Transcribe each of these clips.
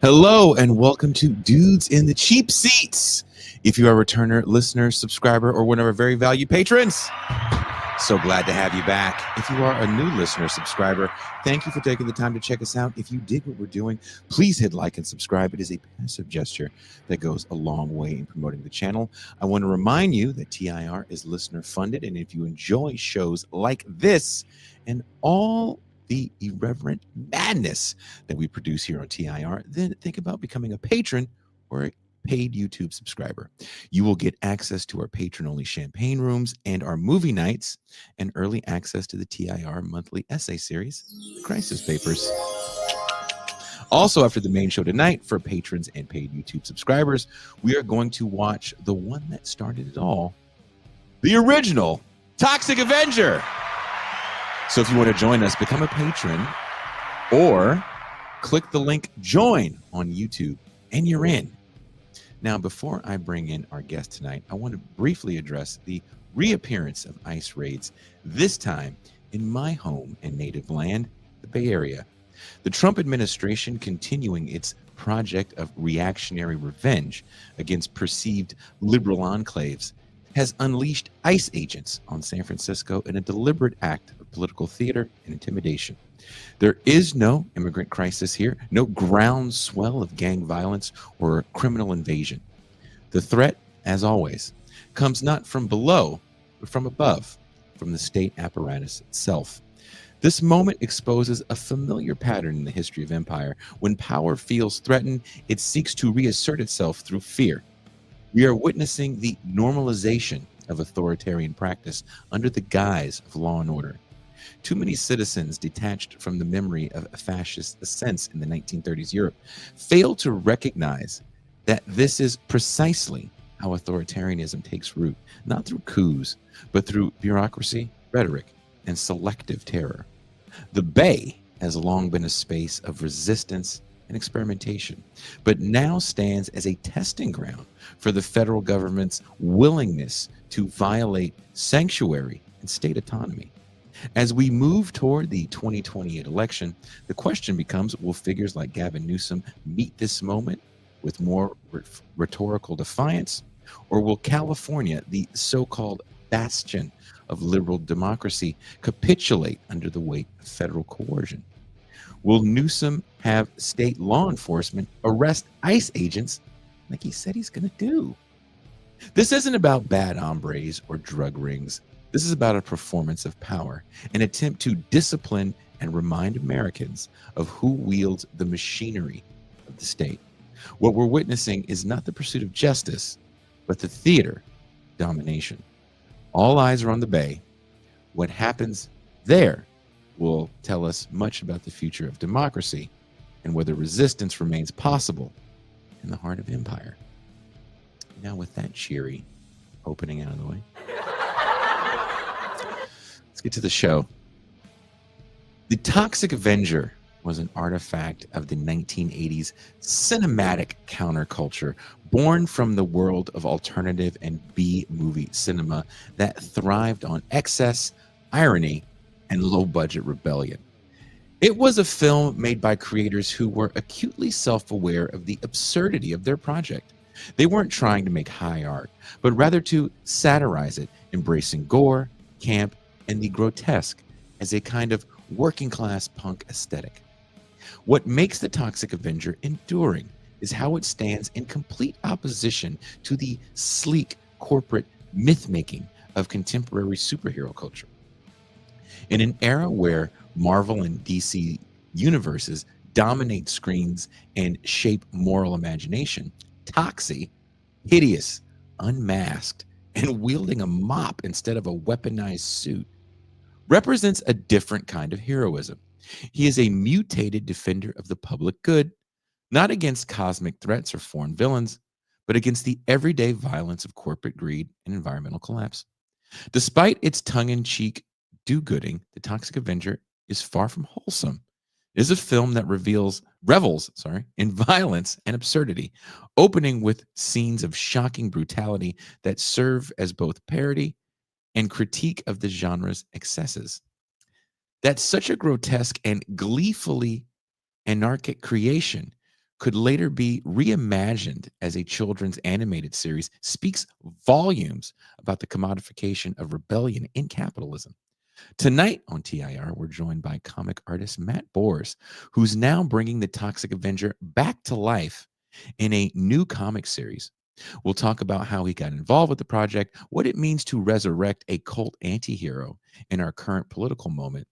Hello and welcome to Dudes in the Cheap Seats. If you are a returner, listener, subscriber, or one of our very valued patrons, so glad to have you back. If you are a new listener, subscriber, thank you for taking the time to check us out. If you dig what we're doing, please hit like and subscribe. It is a passive gesture that goes a long way in promoting the channel. I want to remind you that TIR is listener funded, and if you enjoy shows like this and all the irreverent madness that we produce here on TIR, then think about becoming a patron or a paid YouTube subscriber. You will get access to our patron-only champagne rooms and our movie nights, and early access to the TIR monthly essay series, The Crisis Papers. Also, after the main show tonight, for patrons and paid YouTube subscribers, we are going to watch the one that started it all, the original Toxic Avenger. So if you want to join us, become a patron or click the link join on YouTube and you're in. Now, before I bring in our guest tonight, I want to briefly address the reappearance of ICE raids, this time in my home and native land, the Bay Area. The Trump administration continuing its project of reactionary revenge against perceived liberal enclaves has unleashed ICE agents on San Francisco in a deliberate act of political theater and intimidation. There is no immigrant crisis here, no groundswell of gang violence or criminal invasion. The threat, as always, comes not from below, but from above, from the state apparatus itself. This moment exposes a familiar pattern in the history of empire. When power feels threatened, it seeks to reassert itself through fear. We are witnessing the normalization of authoritarian practice under the guise of law and order. Too many citizens detached from the memory of fascist ascents in the 1930s Europe fail to recognize that this is precisely how authoritarianism takes root, not through coups, but through bureaucracy, rhetoric, and selective terror. The Bay has long been a space of resistance and experimentation, but now stands as a testing ground for the federal government's willingness to violate sanctuary and state autonomy. As we move toward the 2028 election, the question becomes, will figures like Gavin Newsom meet this moment with more rhetorical defiance, or will California, the so-called bastion of liberal democracy, capitulate under the weight of federal coercion? Will Newsom have state law enforcement arrest ICE agents like he said he's going to do? This isn't about bad hombres or drug rings. This is about a performance of power, an attempt to discipline and remind Americans of who wields the machinery of the state. What we're witnessing is not the pursuit of justice, but the theater of domination. All eyes are on the Bay. What happens there will tell us much about the future of democracy and whether resistance remains possible in the heart of empire. Now, with that cheery opening out of the way, let's get to the show. The Toxic Avenger was an artifact of the 1980s cinematic counterculture born from the world of alternative and B-movie cinema that thrived on excess, irony, and low-budget rebellion. It was a film made by creators who were acutely self-aware of the absurdity of their project. They weren't trying to make high art, but rather to satirize it, embracing gore, camp, and the grotesque as a kind of working-class punk aesthetic. What makes the Toxic Avenger enduring is how it stands in complete opposition to the sleek corporate myth-making of contemporary superhero culture. In an era where Marvel and DC universes dominate screens and shape moral imagination, Toxie, hideous, unmasked, and wielding a mop instead of a weaponized suit, represents a different kind of heroism. He is a mutated defender of the public good, not against cosmic threats or foreign villains, but against the everyday violence of corporate greed and environmental collapse. Despite its tongue-in-cheek do-gooding, The Toxic Avenger is far from wholesome. It is a film that revels in violence and absurdity, opening with scenes of shocking brutality that serve as both parody and critique of the genre's excesses. That such a grotesque and gleefully anarchic creation could later be reimagined as a children's animated series speaks volumes about the commodification of rebellion in capitalism. Tonight on TIR, we're joined by comic artist Matt BORS, who's now bringing the Toxic Avenger back to life in a new comic series. We'll talk about how he got involved with the project, what it means to resurrect a cult antihero in our current political moment,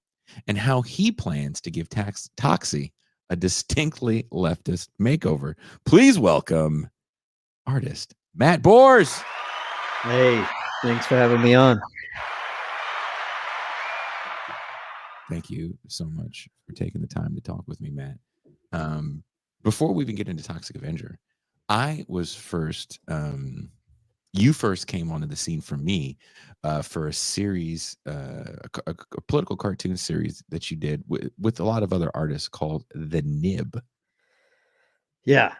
and how he plans to give Toxie a distinctly leftist makeover. Please welcome artist Matt BORS. Hey, thanks for having me on. Thank you so much for taking the time to talk with me, Matt. Before we even get into Toxic Avenger, I was first, you first came onto the scene for me for a series, a political cartoon series that you did with a lot of other artists called The Nib. Yeah.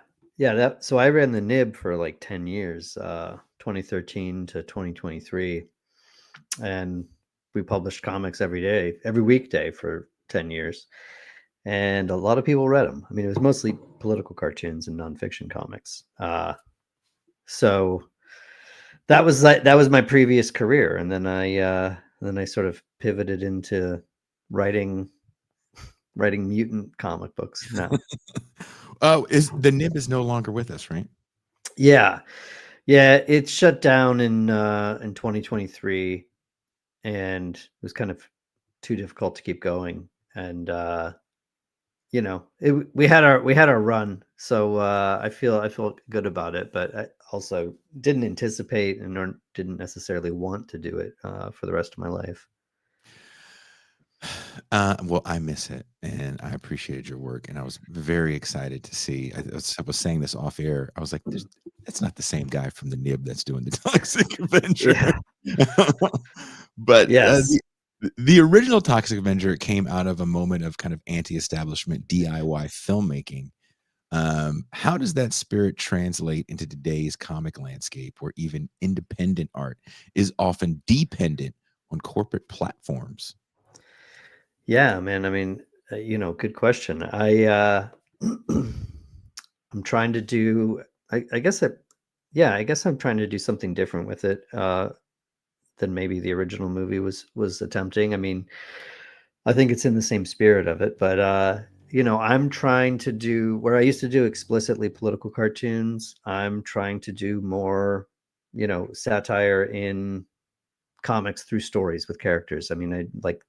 So I ran the Nib for like 10 years, 2013 to 2023. And we published comics every weekday for 10 years. And a lot of people read them. I mean, it was mostly political cartoons and nonfiction comics. So that was my previous career. And then I sort of pivoted into writing mutant comic books now. Is The Nib is no longer with us, right? Yeah, it shut down in 2023, and it was kind of too difficult to keep going. And we had our run, so I feel good about it. But I also didn't anticipate and didn't necessarily want to do it for the rest of my life. Well, I miss it, and I appreciated your work, and I was very excited to see. I was saying this off air. I was like, "That's not the same guy from the Nib that's doing the Toxic Avenger." Yeah. But Yes. the original Toxic Avenger came out of a moment of kind of anti-establishment DIY filmmaking. How does that spirit translate into today's comic landscape, where even independent art is often dependent on corporate platforms? Yeah, man. I mean, good question. I'm trying to do. I guess I'm trying to do something different with it than maybe the original movie was attempting. I mean, I think it's in the same spirit of it, but I'm trying to do where I used to do explicitly political cartoons. I'm trying to do more, satire in comics through stories with characters. I mean, I like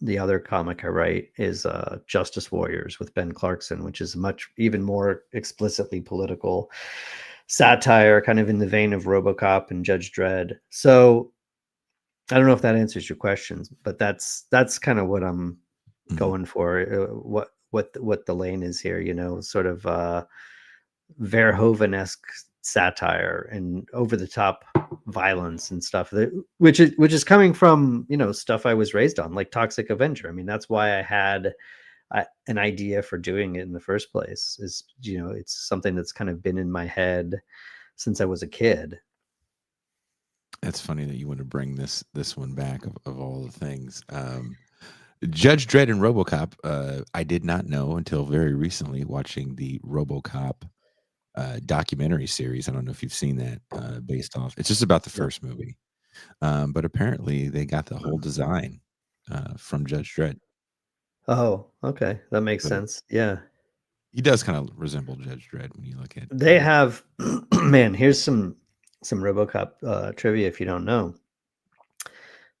the other comic I write is Justice Warriors with Ben Clarkson, which is even more explicitly political satire, kind of in the vein of RoboCop and Judge Dredd. So I don't know if that answers your questions, but that's kind of what I'm going for. What the lane is here, sort of Verhoeven-esque satire and over the top violence and stuff which is coming from stuff I was raised on, like Toxic Avenger. I mean, that's why I had an idea for doing it in the first place. Is it's something that's kind of been in my head since I was a kid. That's funny that you want to bring this one back of all the things. Judge Dredd and RoboCop, I did not know until very recently watching the RoboCop documentary series. I don't know if you've seen that based off. It's just about the first movie. But apparently they got the whole design from Judge Dredd. Oh, okay. That makes sense. Yeah. He does kind of resemble Judge Dredd when you look at They have man, here's some RoboCop trivia if you don't know.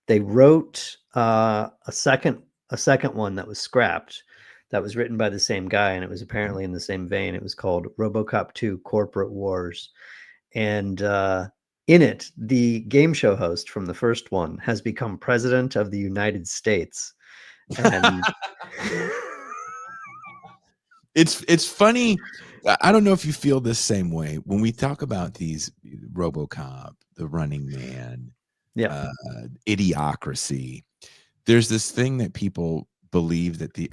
They wrote a second one that was scrapped, that was written by the same guy, and it was apparently in the same vein. It was called RoboCop 2 Corporate Wars. And in it, the game show host from the first one has become president of the United States. And it's funny. I don't know if you feel the same way when we talk about these RoboCop, the Running Man, Idiocracy. There's this thing that people believe that the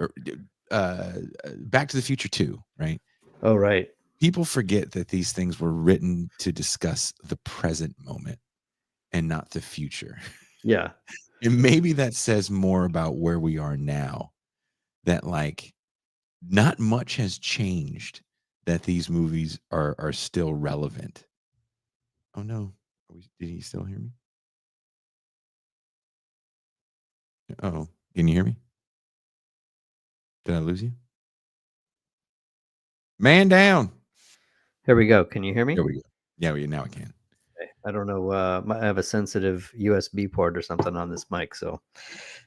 Back to the Future 2, right? Oh, right. People forget that these things were written to discuss the present moment and not the future. Yeah. And maybe that says more about where we are now, that like not much has changed that these movies are still relevant. Oh no. Did he still hear me? Oh, can you hear me? Did I lose you? Man down. Here we go. Can you hear me? There we go. Yeah, now I can. Okay. I don't know. I have a sensitive USB port or something on this mic, so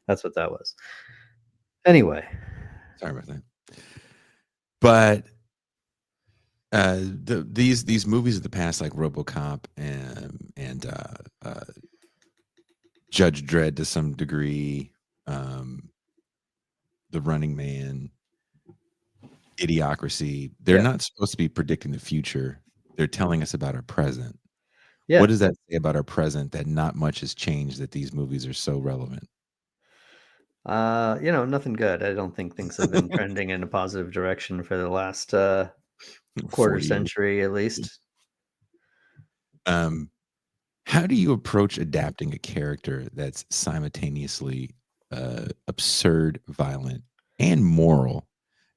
that's what that was. Anyway, sorry about that. But these movies of the past, like RoboCop and Judge Dredd to some degree, The Running Man, Idiocracy, they're not supposed to be predicting the future. They're telling us about our present. yeah. What does that say about our present, that not much has changed, that these movies are so relevant? Nothing good. I don't think things have been trending in a positive direction for the last quarter 40 years. century at least. How do you approach adapting a character that's simultaneously absurd, violent, and moral,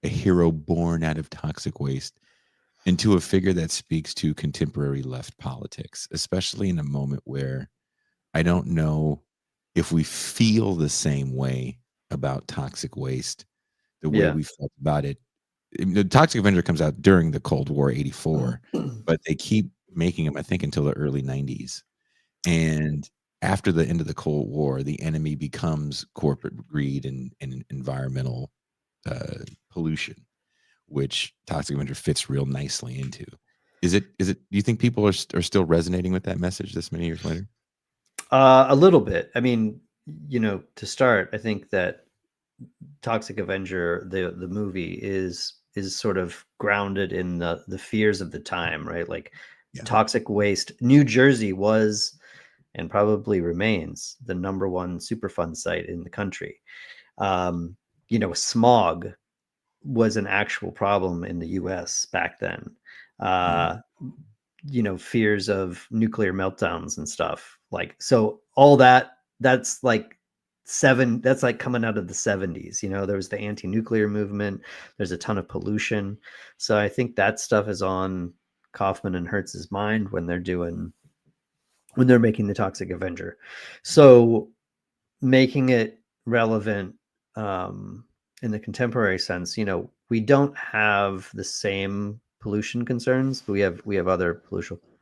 a hero born out of toxic waste, into a figure that speaks to contemporary left politics, especially in a moment where I don't know if we feel the same way about toxic waste, the way Yeah. we felt about it? The Toxic Avenger comes out during the Cold War, 84, but they keep making them, I think, until the early 90s. And after the end of the Cold War, the enemy becomes corporate greed and environmental pollution, which Toxic Avenger fits real nicely into. Is it? Do you think people are still resonating with that message this many years later? A little bit. I mean, to start, I think that Toxic Avenger, the movie, is sort of grounded in the fears of the time, right? Like toxic waste. New Jersey was and probably remains the number one Superfund site in the country. Smog was an actual problem in the US back then. Fears of nuclear meltdowns and stuff. Like, so all that's like coming out of the 70s. There was the anti-nuclear movement. There's a ton of pollution. So I think that stuff is on Kaufman and Hertz's mind when they're making the Toxic Avenger. So making it relevant in the contemporary sense, we don't have the same pollution concerns, but we have other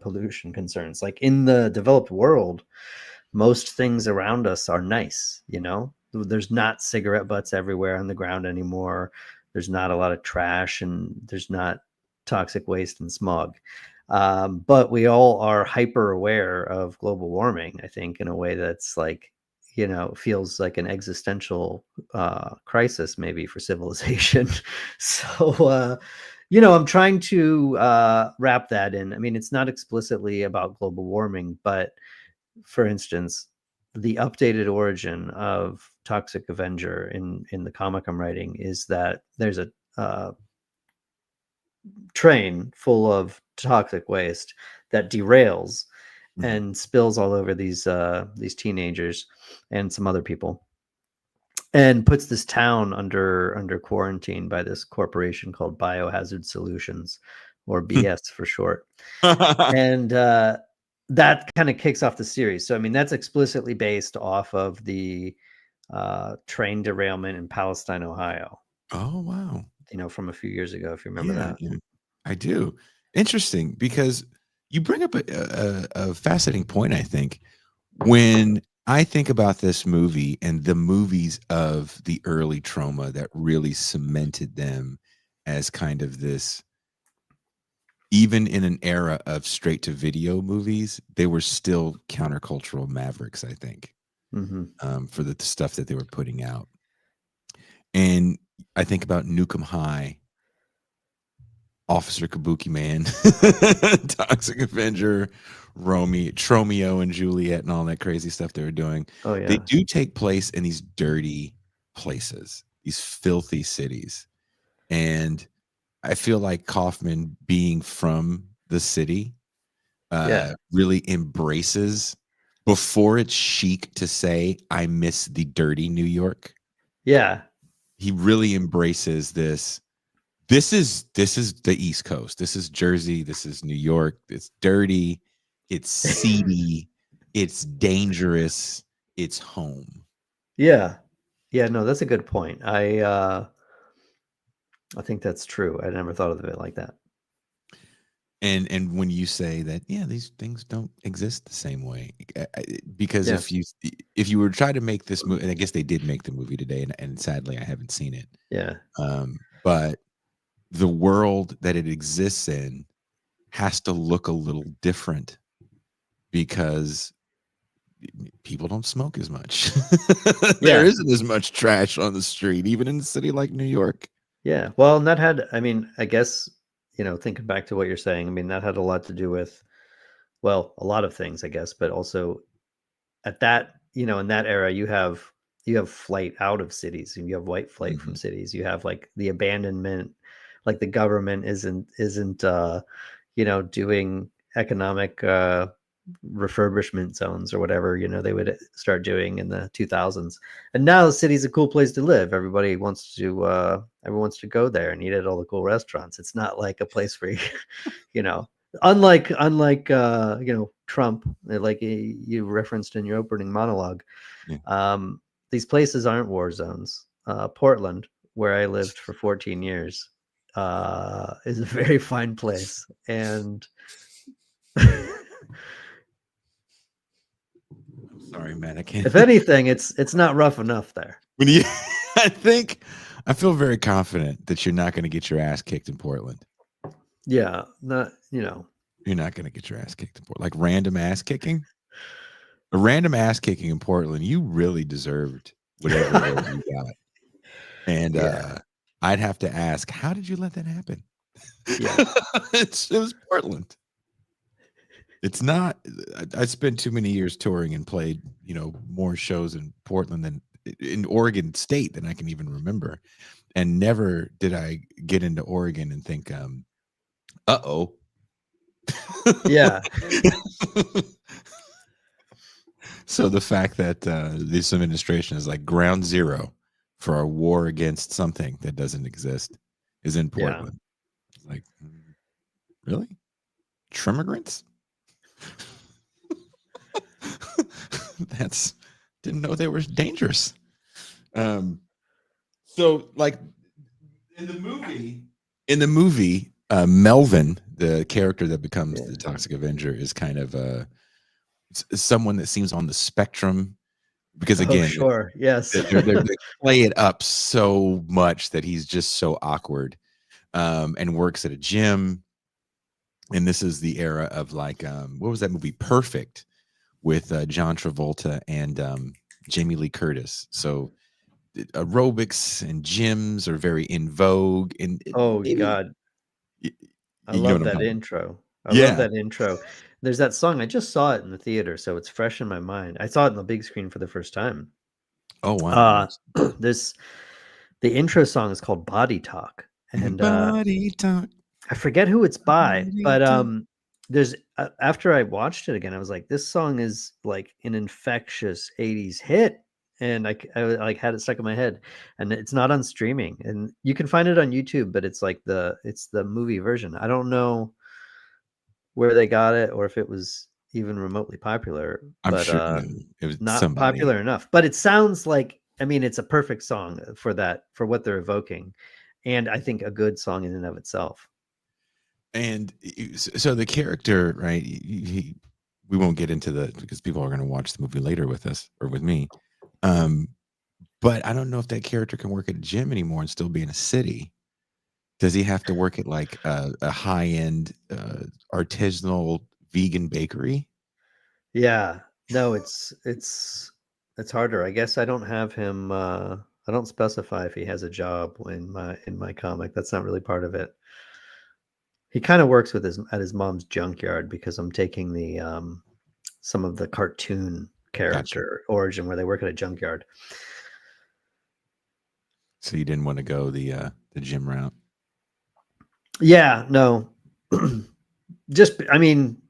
pollution concerns. Like in the developed world, most things around us are nice. There's not cigarette butts everywhere on the ground anymore. There's not a lot of trash, and there's not toxic waste and smog. But we all are hyper aware of global warming, I think, in a way that's like, feels like an existential crisis maybe for civilization. So, I'm trying to wrap that in. I mean, it's not explicitly about global warming, but for instance, the updated origin of Toxic Avenger in the comic I'm writing is that there's a train full of toxic waste that derails and spills all over these teenagers and some other people, and puts this town under quarantine by this corporation called Biohazard Solutions, or BS for short. And that kind of kicks off the series. So I mean, that's explicitly based off of the train derailment in Palestine, Ohio. Oh wow! From a few years ago, if you remember that. Yeah, I do. Interesting, because you bring up a fascinating point. I think when I think about this movie and the movies of the early trauma that really cemented them as kind of this, even in an era of straight to video movies, they were still countercultural mavericks, I think, for the stuff that they were putting out. And I think about Nukem High, Officer Kabuki Man, Toxic Avenger, Romeo and Juliet, and all that crazy stuff they were doing. Oh yeah. They do take place in these dirty places, these filthy cities. And I feel like Kaufman, being from the city, really embraces, before it's chic to say, I miss the dirty New York. Yeah. He really embraces this This is the East Coast. This is Jersey. This is New York. It's dirty. It's seedy. It's dangerous. It's home. Yeah. Yeah, no, that's a good point. I think that's true. I never thought of it like that. And when you say that, yeah, these things don't exist the same way, because Yeah. if you were trying to make this movie, and I guess they did make the movie today, and sadly I haven't seen it. Yeah. But the world that it exists in has to look a little different because people don't smoke as much. There Yeah. isn't as much trash on the street, even in a city like New York. Yeah. Well, and that had, I mean, I guess, thinking back to what you're saying, I mean, that had a lot to do with, well, a lot of things, I guess, but also at that, in that era, you have flight out of cities, and you have white flight from Mhm. cities. You have like the abandonment, like the government isn't doing economic refurbishment zones or whatever, they would start doing in the 2000s. And now the city's a cool place to live. Everybody wants to everyone wants to go there and eat at all the cool restaurants. It's not like a place where you know unlike Trump, like you referenced in your opening monologue. Yeah. These places aren't war zones. Portland, where I lived for 14 years, is a very fine place. And Sorry, man, I can't. if anything, it's not rough enough there. When you, I feel very confident that you're not going to get your ass kicked in Portland. Yeah, not You're not going to get your ass kicked in Portland. Like random ass kicking, a random ass kicking in Portland. You really deserved whatever it was you got. And Yeah. I'd have to ask, how did you let that happen? Yeah. It was Portland. It's not. I spent too many years touring and played, more shows in Portland than in Oregon State than I can even remember. And never did I get into Oregon and think, uh-oh. Yeah. So the fact that this administration is like ground zero for a war against something that doesn't exist is in Yeah. Portland. It's like, really? Trimmigrants? That's didn't know they were dangerous. So like in the movie, Melvin, the character that becomes the Toxic Avenger, is kind of someone that seems on the spectrum because Oh, again, sure. Yes. they play it up so much that he's just so awkward, and works at a gym. And this is the era of like, what was that movie? Perfect, with John Travolta and Jamie Lee Curtis. So aerobics and gyms are very in vogue. And Oh maybe God. you I know love what I'm that talking about. intro. I love Yeah. that intro. There's that song. I just saw it in the theater, so it's fresh in my mind. I saw it in the big screen for the first time. Oh wow. Uh this the intro song is called Body Talk. And Body talk. I forget who it's by, Body but talk. there's after I watched it again, I was like, this song is like an infectious 80s hit. And I like had it stuck in my head, and it's not on streaming, and you can find it on YouTube, but it's like it's the movie version. I don't know where they got it or if it was even remotely popular, I'm but sure it was not somebody. popular enough. But it sounds like, I mean, it's a perfect song for that, for what they're evoking, and I think a good song in and of itself. And so the character, right? We won't get into because people are going to watch the movie later with us or with me. But I don't know if that character can work at a gym anymore and still be in a city. Does he have to work at like a high end artisanal vegan bakery? Yeah, no, it's harder. I guess I don't have him. I don't specify if he has a job in my comic. That's not really part of it. He kind of works with his mom's junkyard, because I'm taking the some of the cartoon Gotcha. character origin where they work at a junkyard. So you didn't want to go the gym route. Yeah, no. Just, I mean,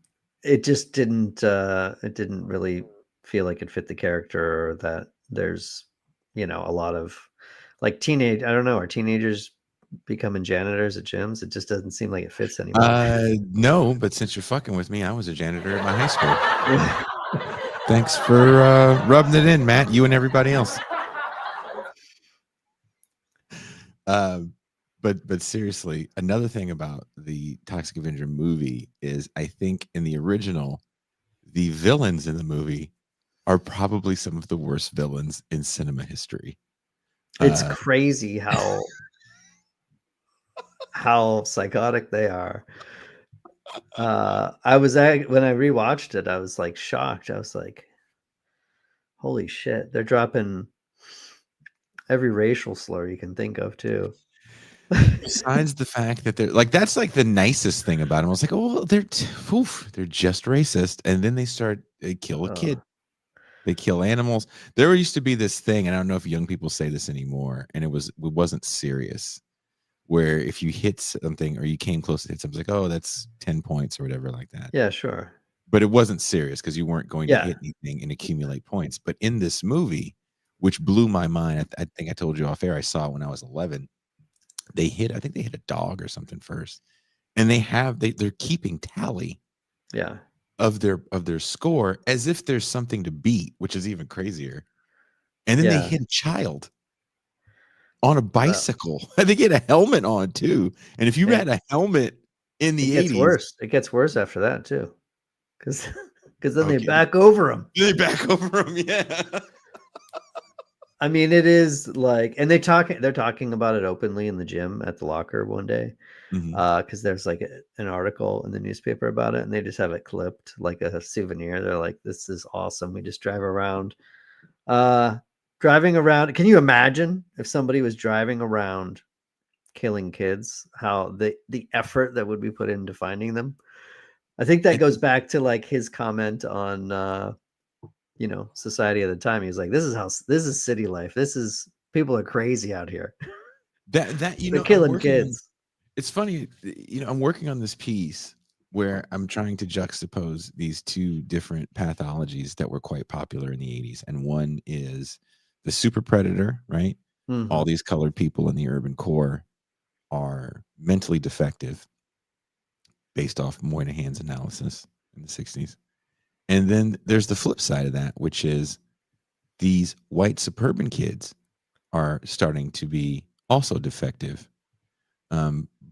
it just didn't really feel like it fit the character, or that there's, a lot of like I don't know, are teenagers becoming janitors at gyms? It just doesn't seem like it fits anymore. No, but since you're fucking with me, I was a janitor at my high school. Thanks for rubbing it in, Matt. You and everybody else. But seriously, another thing about the Toxic Avenger movie is I think in the original, the villains in the movie are probably some of the worst villains in cinema history. It's crazy how psychotic they are. When I rewatched it, I was like shocked. I was like, holy shit, they're dropping every racial slur you can think of too. Besides the fact that they're like, that's like the nicest thing about them. I was like, oh, they're just racist, and then they start kill a kid. They kill animals. There used to be this thing, and I don't know if young people say this anymore, and it wasn't serious. Where if you hit something or you came close to hit something, like, oh, that's 10 points or whatever like that. Yeah, sure. But it wasn't serious because you weren't going to hit anything and accumulate points. But in this movie, which blew my mind, I think I told you off air, I saw it when I was 11. I think they hit a dog or something first. And they're keeping tally of their score as if there's something to beat, which is even crazier. And then they hit a child on a bicycle. I think he had a helmet on too. And if you had a helmet in the 80s, it gets worse after that too. Because then they back over him. They back over him, yeah. I mean, it is like, and they're talking about it openly in the gym at the locker one day. Because there's like an article in the newspaper about it, and they just have it clipped like a souvenir. They're like, this is awesome. We just drive around. Driving around. Can you imagine if somebody was driving around killing kids, how the effort that would be put into finding them? I think that goes back to like his comment on Society of the Time. He's like, this is city life. People are crazy out here. They're killing kids. It's funny, I'm working on this piece where I'm trying to juxtapose these two different pathologies that were quite popular in the 80s. And one is the super predator, right? Mm-hmm. All these colored people in the urban core are mentally defective based off Moynihan's analysis in the 60s. And then there's the flip side of that, which is these white suburban kids are starting to be also defective.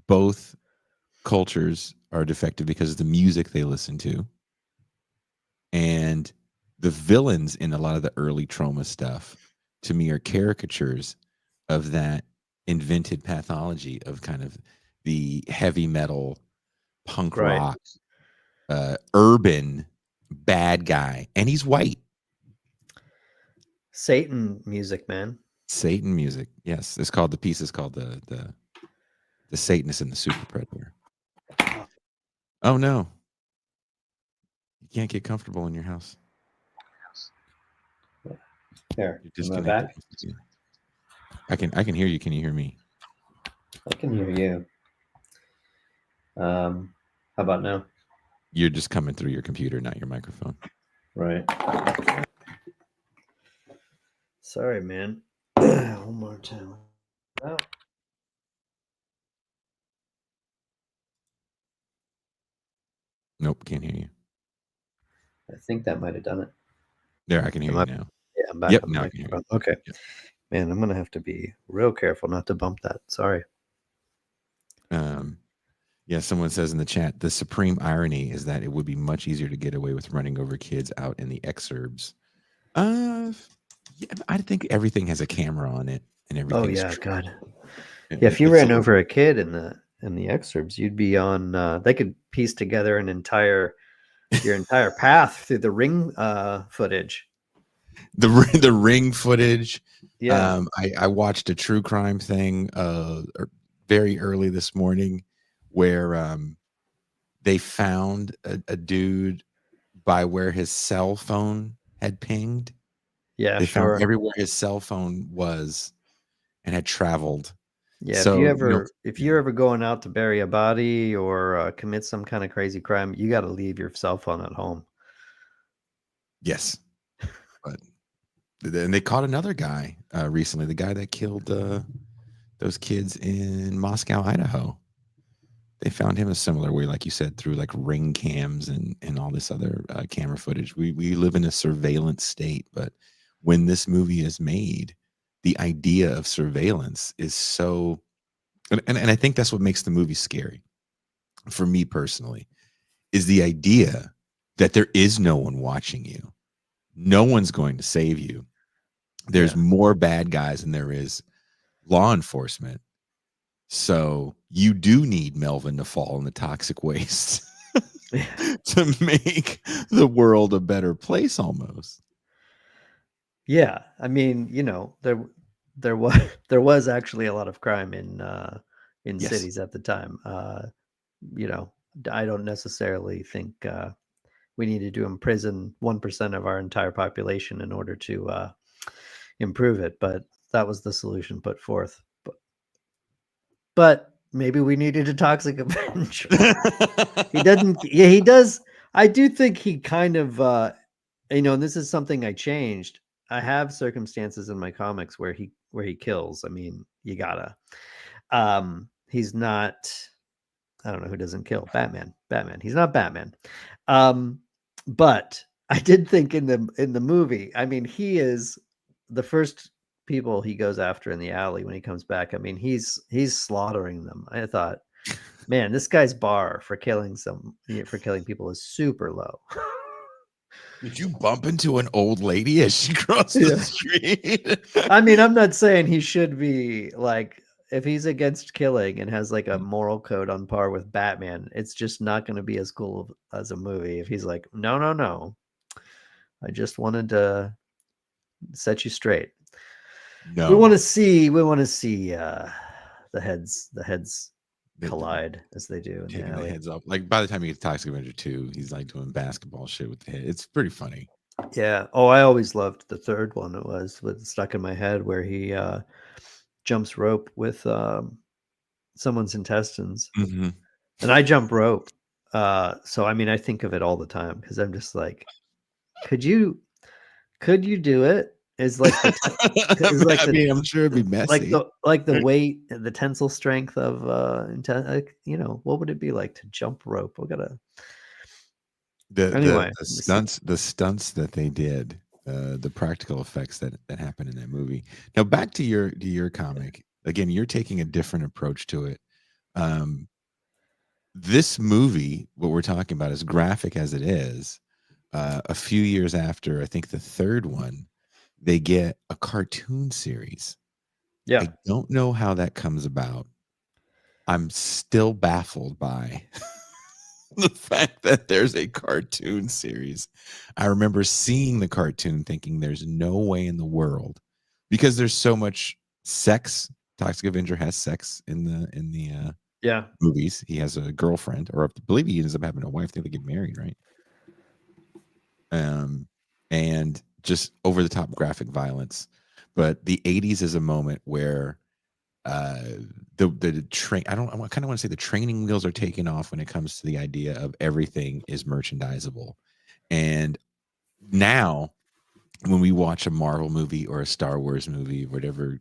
Both cultures are defective because of the music they listen to. And the villains in a lot of the early trauma stuff, to me, are caricatures of that invented pathology of kind of the heavy metal, punk rock, urban bad guy. And he's white. Satan music, man. Satan music. Yes. The piece is called the Satanist and the Super Predator. Oh no. You can't get comfortable in your house. Here, am I back? I can hear you. Can you hear me? I can hear you. How about now? You're just coming through your computer, not your microphone. Right. Sorry, man. One more time. Oh. Nope, can't hear you. I think that might have done it. There, I can hear you now. Yeah, I'm back. Yep, now I can hear you. Okay. Yep. Man, I'm going to have to be real careful not to bump that. Sorry. Yeah, someone says in the chat, the supreme irony is that it would be much easier to get away with running over kids out in the exurbs. Yeah, I think everything has a camera on it and everything. Oh yeah, God. Yeah, if you ran over a kid in the exurbs, you'd be on. They could piece together your entire path through the ring footage. The ring footage. Yeah. I watched a true crime thing very early this morning where they found a dude by where his cell phone had pinged. Yeah, they found everywhere his cell phone was and had traveled. Yeah, so, if you're ever going out to bury a body or commit some kind of crazy crime, you got to leave your cell phone at home. Yes, but then they caught another guy recently. The guy that killed those kids in Moscow, Idaho. They found him a similar way, like you said, through like ring cams and all this other camera footage. We live in a surveillance state, but when this movie is made, the idea of surveillance is so, and I think that's what makes the movie scary for me personally, is the idea that there is no one watching you. No one's going to save you. There's Yeah. more bad guys than there is law enforcement. So you do need Melvin to fall in the toxic waste to make the world a better place almost. Yeah. I mean, there was there was actually a lot of crime in Yes. cities at the time. You know, I don't necessarily think we needed to imprison 1% of our entire population in order to improve it, but that was the solution put forth. But maybe we needed a Toxic Avenger. He doesn't. Yeah, he does. I do think he kind of, and this is something I changed. I have circumstances in my comics where he kills. I mean, you gotta. He's not. I don't know who doesn't kill. Batman. Batman. He's not Batman. But I did think in the movie. I mean, he is the first people he goes after in the alley when he comes back. I mean, he's slaughtering them. I thought, man, this guy's bar for killing people is super low. Did you bump into an old lady as she crossed the street? I mean, I'm not saying he should be like, if he's against killing and has like a moral code on par with Batman, it's just not going to be as cool as a movie. If he's like, no, I just wanted to set you straight. No. We want to see the heads collide as they do in the Taking the alley. heads up. Like by the time you get to Toxic Avenger 2, he's like doing basketball shit with the head. It's pretty funny. Yeah. Oh, I always loved the third one. It was stuck in my head where he jumps rope with someone's intestines, Mm-hmm. and I jump rope. So I mean, I think of it all the time because I'm just like, could you do it? Is like I mean, I'm sure it'd be messy. like the weight and the tensile strength of what would it be like to jump rope? We gotta anyway. The stunts that they did, the practical effects that happened in that movie. Now back to your comic. Again, you're taking a different approach to it. This movie, what we're talking about, as graphic as it is, a few years after, I think the third one, they get a cartoon series. Yeah. I don't know how that comes about. I'm still baffled by the fact that there's a cartoon series. I remember seeing the cartoon thinking there's no way in the world, because there's so much sex. Toxic Avenger has sex in the Yeah. movies. He has a girlfriend, or I believe he ends up having a wife. They get married, right? And just over the top graphic violence. But the 80s is a moment where the train, I kind of want to say the training wheels are taken off when it comes to the idea of everything is merchandisable. And now when we watch a Marvel movie or a Star Wars movie, whatever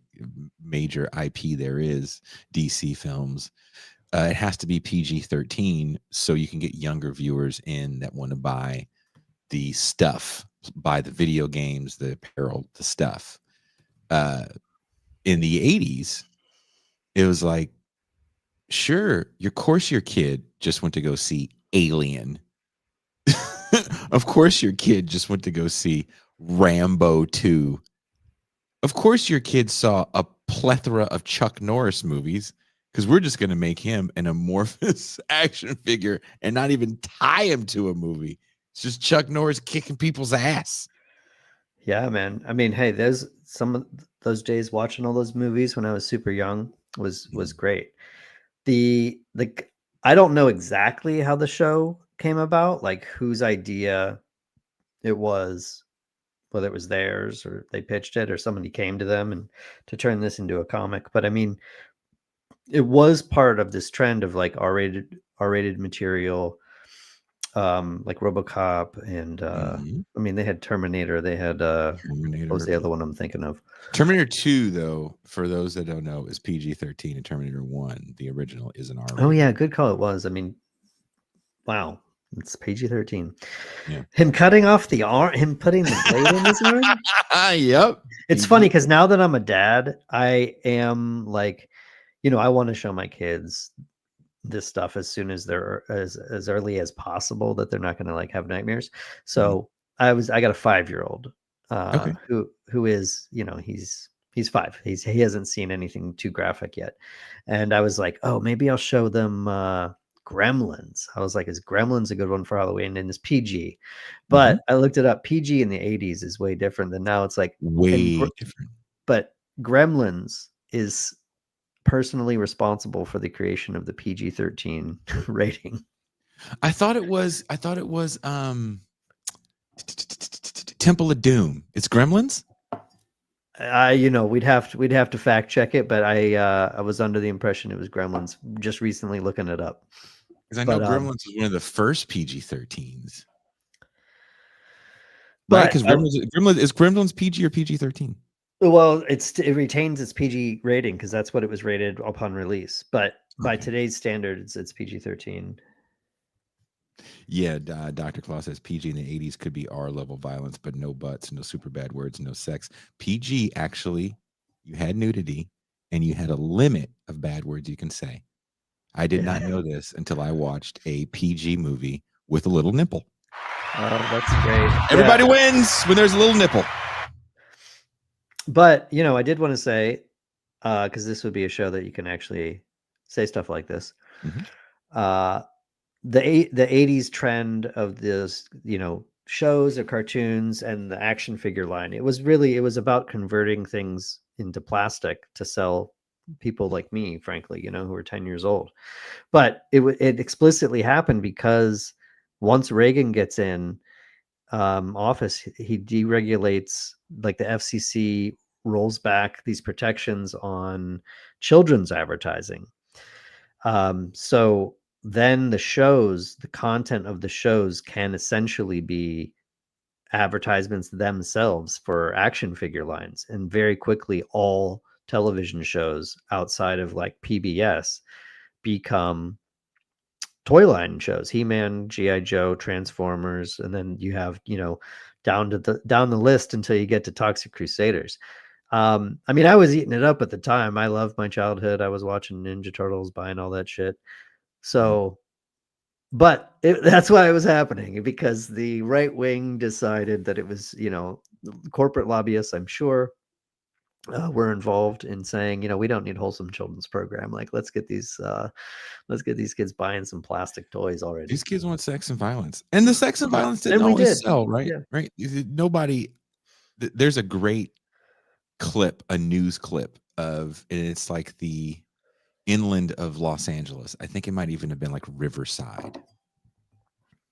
major IP there is, DC films, it has to be PG-13 so you can get younger viewers in that want to buy the stuff, buy the video games, the apparel, the stuff. In the 80s, it was like, sure, of course your kid just went to go see Alien. Of course your kid just went to go see Rambo 2. Of course your kid saw a plethora of Chuck Norris movies, because we're just going to make him an amorphous action figure and not even tie him to a movie. It's just Chuck Norris kicking people's ass. Yeah, man. I mean, hey, there's some of those days watching all those movies when I was super young was great. The I don't know exactly how the show came about, like whose idea it was, whether it was theirs or they pitched it or somebody came to them and to turn this into a comic. But I mean, it was part of this trend of like R-rated material, like RoboCop and I mean, they had Terminator. They had what was the other one I'm thinking of? Terminator 2, though, for those that don't know, is PG-13, and Terminator 1, the original, is an R-rated. Oh yeah, good call. It was. I mean, wow, it's PG-13. Yeah. Him cutting off the arm, him putting the blade in his arm. Yep. It's funny because now that I'm a dad, I am like, I want to show my kids this stuff as soon as they're as early as possible, that they're not going to like have nightmares. So I got a 5-year-old who is, he's 5. He hasn't seen anything too graphic yet. And I was like, oh, maybe I'll show them Gremlins. I was like, is Gremlins a good one for Halloween? And it's PG. But I looked it up. PG in the 80s is way different than now. It's like way different. But Gremlins is personally responsible for the creation of the PG-13 rating. I thought it was Temple of Doom. It's Gremlins? We'd have to fact check it, but I was under the impression it was Gremlins just recently looking it up. Because I know Gremlins was one of the first PG-13s. But because is Gremlins PG or PG-13? Well, it retains its PG rating because that's what it was rated upon release. But by today's standards, it's PG-13. Yeah, Dr. Claus says PG in the 80s could be R-level violence, but no butts, no super bad words, no sex. PG, actually, you had nudity and you had a limit of bad words you can say. I did not know this until I watched a PG movie with a little nipple. Oh, that's great. Everybody wins when there's a little nipple. But, I did want to say, because this would be a show that you can actually say stuff like this. The 80s trend of this, shows or cartoons and the action figure line, it was about converting things into plastic to sell people like me, frankly, who are 10 years old. But it explicitly happened because once Reagan gets in office, he deregulates, like the FCC rolls back these protections on children's advertising. So then the content of the shows can essentially be advertisements themselves for action figure lines. And very quickly, all television shows outside of like PBS become toy line shows: He-Man, G.I. Joe, Transformers, and then you have, down the list until you get to Toxic Crusaders. I mean, I was eating it up at the time. I loved my childhood. I was watching Ninja Turtles, buying all that shit. So, but that's why it was happening, because the right wing decided that it was, corporate lobbyists, I'm sure, were involved in saying, we don't need wholesome children's program. Like, let's get these kids buying some plastic toys already. These kids want sex and violence, and the sex and violence didn't always sell, right? Yeah. Right. Nobody. There's a great clip, a news clip and it's like the inland of Los Angeles. I think it might even have been like Riverside.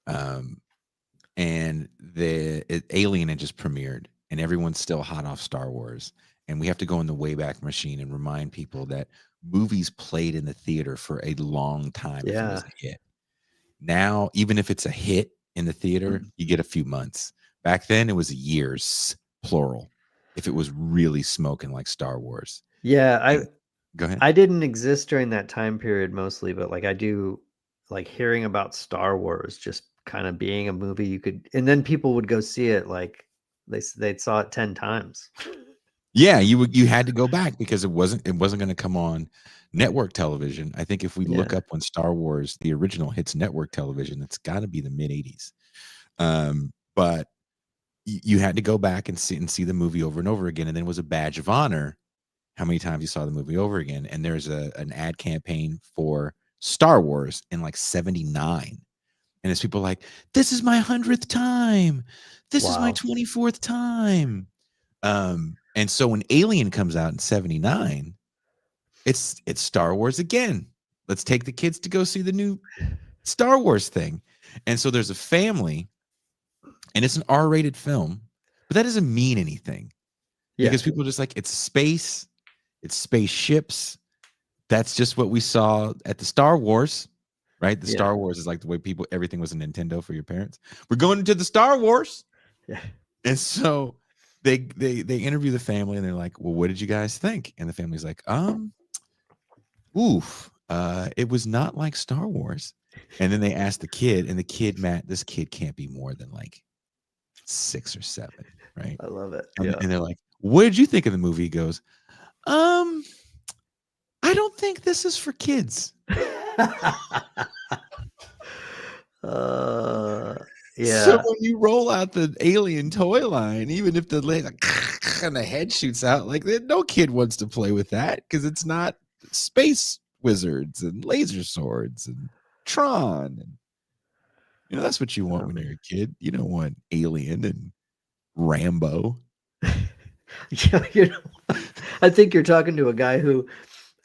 And Alien had just premiered, and everyone's still hot off Star Wars. And we have to go in the Wayback Machine and remind people that movies played in the theater for a long time. If it was a hit. Now, even if it's a hit in the theater, you get a few months. Back then, it was years, plural, if it was really smoking like Star Wars. Yeah, go ahead. I didn't exist during that time period mostly, but like I do, like hearing about Star Wars just kind of being a movie you could, and then people would go see it, like they saw it 10 times. Yeah, you had to go back because it wasn't going to come on network television. I think if we look up when Star Wars, the original, hits network television, it's got to be the mid 80s. But you had to go back and see the movie over and over again, and then it was a badge of honor how many times you saw the movie over again. And there's an ad campaign for Star Wars in like 79. And it's people like, this is my 100th time. This is my 24th time. And so when Alien comes out in 79, it's Star Wars again. Let's take the kids to go see the new Star Wars thing. And so there's a family, and it's an R-rated film, but that doesn't mean anything. Because people are just like, it's space, it's spaceships. That's just what we saw at the Star Wars. right? The Yeah. Star Wars is like the way everything was a Nintendo for your parents. We're going into the Star Wars. Yeah. And so they interview the family and they're like, well, what did you guys think? And the family's like, it was not like Star Wars. And then they asked the kid, and the kid, Matt, this kid can't be more than like 6 or 7, right? I love it. And, Yeah. and they're like, what did you think of the movie? He goes, I don't think this is for kids. Yeah. So when you roll out the alien toy line, even if the leg and the head shoots out, like no kid wants to play with that because it's not space wizards and laser swords and Tron. And that's what you want when you're a kid. You don't want Alien and Rambo. Yeah, I think you're talking to a guy who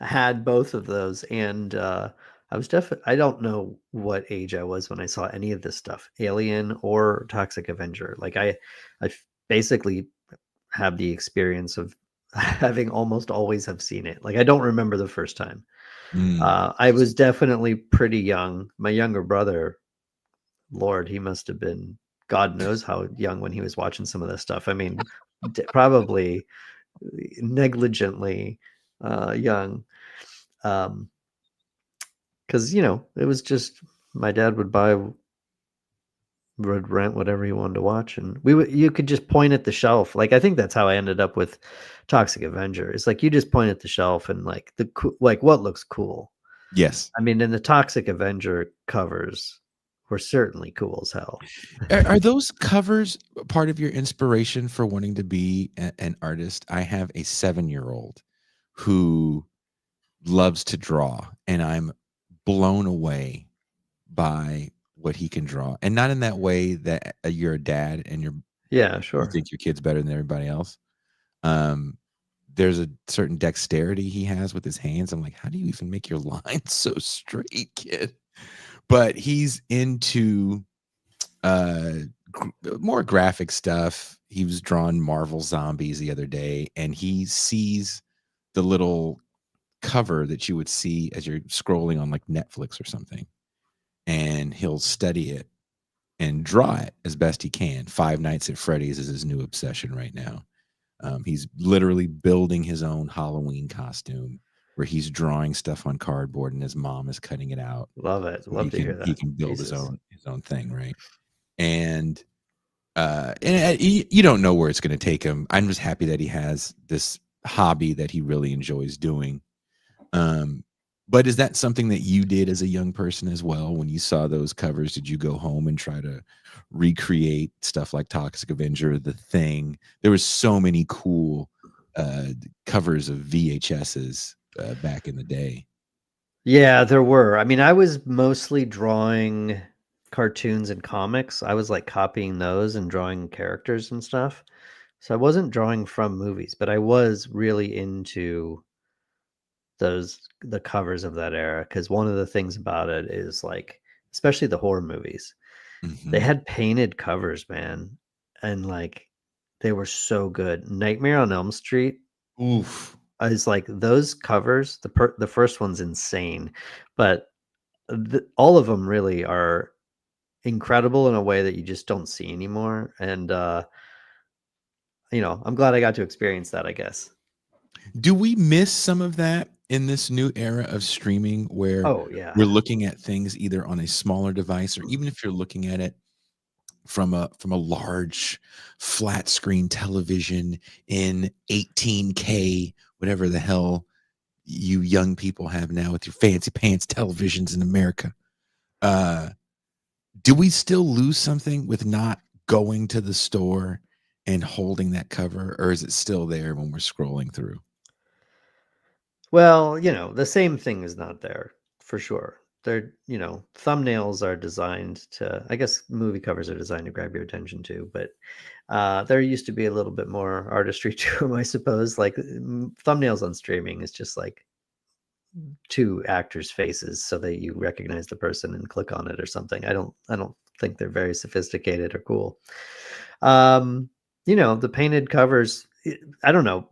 had both of those, and I don't know what age I was when I saw any of this stuff, Alien or Toxic Avenger. Like basically have the experience of having almost always have seen it. Like I don't remember the first time. I was definitely pretty young. My younger brother, Lord, he must have been God knows how young when he was watching some of this stuff. I mean, probably negligently young. Because it was just my dad would rent whatever he wanted to watch, and you could just point at the shelf. Like I think that's how I ended up with Toxic Avenger. It's like you just point at the shelf and like what looks cool. Yes. I mean, and the Toxic Avenger covers were certainly cool as hell. Are those covers part of your inspiration for wanting to be an artist? I have a 7-year-old who loves to draw, and I'm blown away by what he can draw. And not in that way that you're a dad and you think your kid's better than everybody else. There's a certain dexterity he has with his hands. I'm like, how do you even make your lines so straight, kid? But he's into more graphic stuff. He was drawing Marvel zombies the other day, and he sees the little cover that you would see as you're scrolling on like Netflix or something, and he'll study it and draw it as best he can. Five Nights at Freddy's is his new obsession right now. He's literally building his own Halloween costume where he's drawing stuff on cardboard and his mom is cutting it out. Love it. So Love to hear that. He can build his own thing, right? And you don't know where it's going to take him. I'm just happy that he has this hobby that he really enjoys doing. But is that something that you did as a young person as well? When you saw those covers, did you go home and try to recreate stuff like Toxic Avenger, The Thing? There was so many cool covers of VHSs back in the day. Yeah, there were. I mean, I was mostly drawing cartoons and comics. I was like copying those and drawing characters and stuff. So I wasn't drawing from movies, but I was really into the covers of that era, because one of the things about it is like, especially the horror movies, they had painted covers, man, and like they were so good. Nightmare on Elm Street, oof, is like those covers. The first one's insane, but all of them really are incredible in a way that you just don't see anymore. And I'm glad I got to experience that, I guess. Do we miss some of that in this new era of streaming where we're looking at things either on a smaller device, or even if you're looking at it from a large flat screen television in 18K, whatever the hell you young people have now with your fancy pants televisions in America? Do we still lose something with not going to the store and holding that cover, or is it still there when we're scrolling through? Well, the same thing is not there for sure. They're, thumbnails are designed to, I guess movie covers are designed to grab your attention too, but there used to be a little bit more artistry to them, I suppose. Like thumbnails on streaming is just like two actors' faces so that you recognize the person and click on it or something. I don't think they're very sophisticated or cool. The painted covers, I don't know.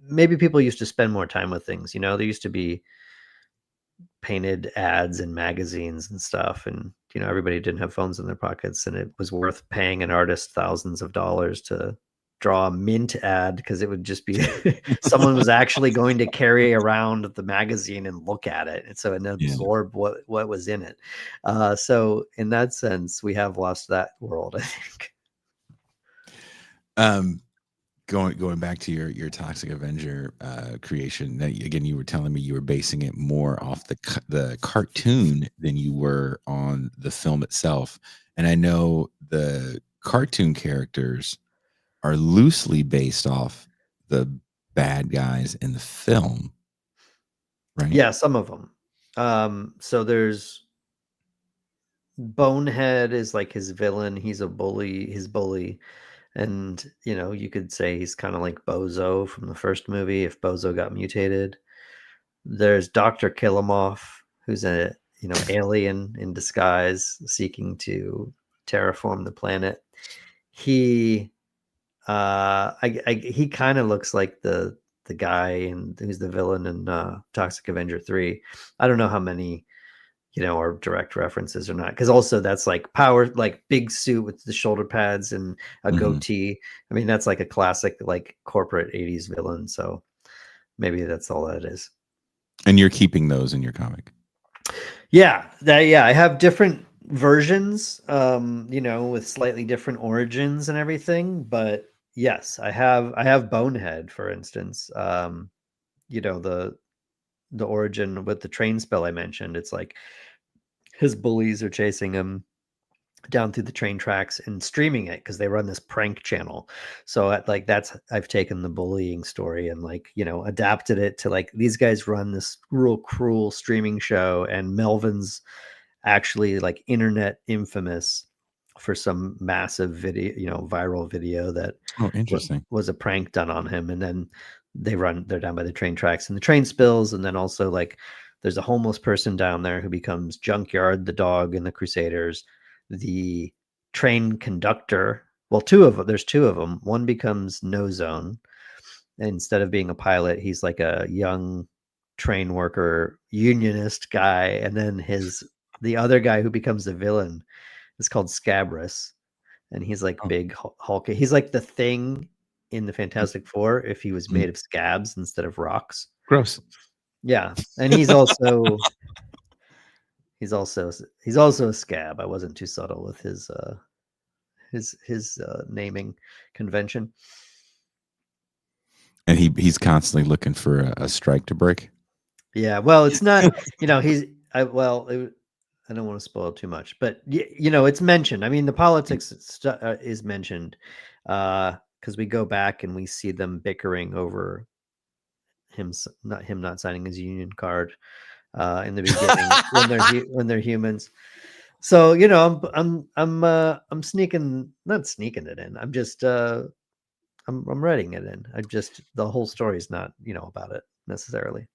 Maybe people used to spend more time with things. There used to be painted ads in magazines and stuff, and everybody didn't have phones in their pockets, and it was worth paying an artist thousands of dollars to draw a mint ad, because it would just be someone was actually going to carry around the magazine and look at it, and absorb what was in it. So in that sense, we have lost that world, I think. Going back to your Toxic Avenger creation, that again, you were telling me you were basing it more off the cartoon than you were on the film itself. And I know the cartoon characters are loosely based off the bad guys in the film, right? Yeah, some of them. So there's Bonehead is like his villain. He's a bully. His bully. And, you could say he's kind of like Bozo from the first movie if Bozo got mutated. There's Dr. Killamoff, who's a, alien in disguise seeking to terraform the planet. He he kind of looks like the guy who's the villain in Toxic Avenger 3. I don't know how many or direct references or not, because also that's like power, like big suit with the shoulder pads and a goatee. I mean, that's like a classic like corporate 80s villain, so maybe that's all that is. And you're keeping those in your comic? Yeah, I have different versions, with slightly different origins and everything, but yes, I have Bonehead, for instance. The origin with the train spell I mentioned, it's like his bullies are chasing him down through the train tracks and streaming it because they run this prank channel. So I've taken the bullying story and adapted it to like these guys run this real cruel streaming show, and Melvin's actually like internet infamous for some massive video, viral video that interesting was a prank done on him. And then they're down by the train tracks and the train spills, and then also like there's a homeless person down there who becomes Junkyard the dog in the Crusaders. The train conductor, well, there's two of them. One becomes No Zone. Instead of being a pilot, he's like a young train worker unionist guy. And then the other guy who becomes the villain is called Scabrous, and he's like big hulky. He's like the Thing in the Fantastic Four if he was made of scabs instead of rocks. Gross. Yeah, and he's also a scab. I wasn't too subtle with his naming convention. And he's constantly looking for a strike to break. Yeah, well, it's not. I don't want to spoil too much, but it's mentioned. I mean, the politics is mentioned because we go back and we see them bickering over him not signing his union card in the beginning when they're humans. So I'm not sneaking it in. I'm just I'm writing it in. The whole story is not about it necessarily.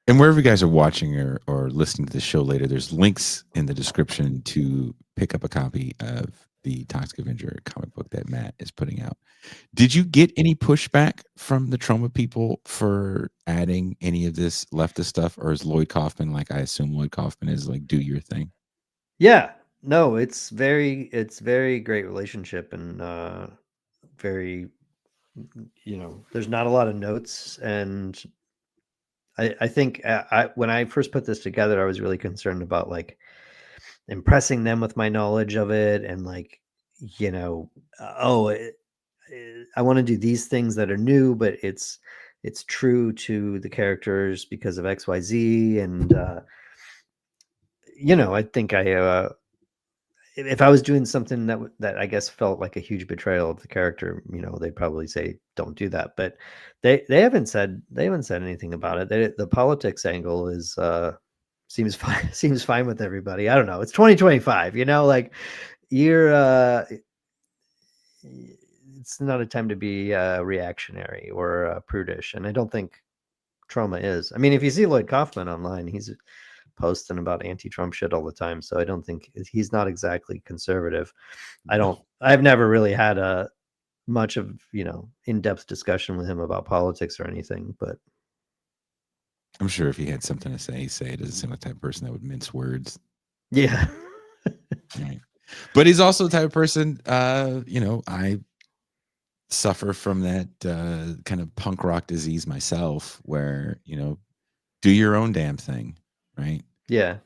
And wherever you guys are watching or listening to the show later, there's links in the description to pick up a copy of the Toxic Avenger comic book that Matt is putting out. Did you get any pushback from the Trauma people for adding any of this leftist stuff, or is Lloyd Kaufman, like I assume Lloyd Kaufman is, like, do your thing? Yeah, no, it's very great relationship, and very, there's not a lot of notes, and I think when I first put this together, I was really concerned about like impressing them with my knowledge of it, and like, I want to do these things that are new, but it's true to the characters because of XYZ. And I think if I was doing something that I guess felt like a huge betrayal of the character, they'd probably say don't do that. But they haven't said anything about it. The politics angle is seems fine with everybody. I don't know. It's 2025, like it's not a time to be reactionary or prudish, and I don't think Trauma is. I mean, if you see Lloyd Kaufman online, he's posting about anti-Trump shit all the time, so I don't think he's not exactly conservative. I've never really had a much of in-depth discussion with him about politics or anything, but I'm sure if he had something to say, he'd say it. Doesn't seem like the type of person that would mince words. Yeah. Right. But he's also the type of person, I suffer from that kind of punk rock disease myself where, do your own damn thing, right? Yeah.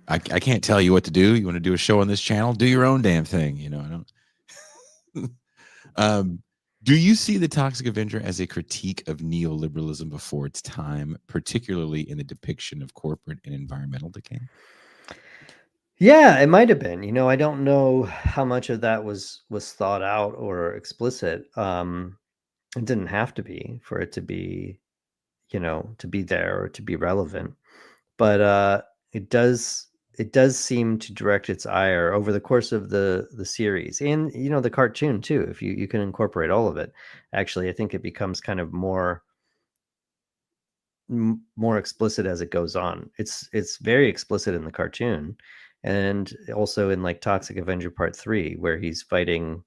I can't tell you what to do. You want to do a show on this channel? Do your own damn thing. I don't. Do you see the Toxic Avenger as a critique of neoliberalism before its time, particularly in the depiction of corporate and environmental decay? Yeah, it might have been. I don't know how much of that was thought out or explicit. It didn't have to be for it to be, to be there or to be relevant. But it does seem to direct its ire over the course of the series and the cartoon too. If you can incorporate all of it, actually, I think it becomes kind of more explicit as it goes on. It's very explicit in the cartoon, and also in like Toxic Avenger Part 3, where he's fighting,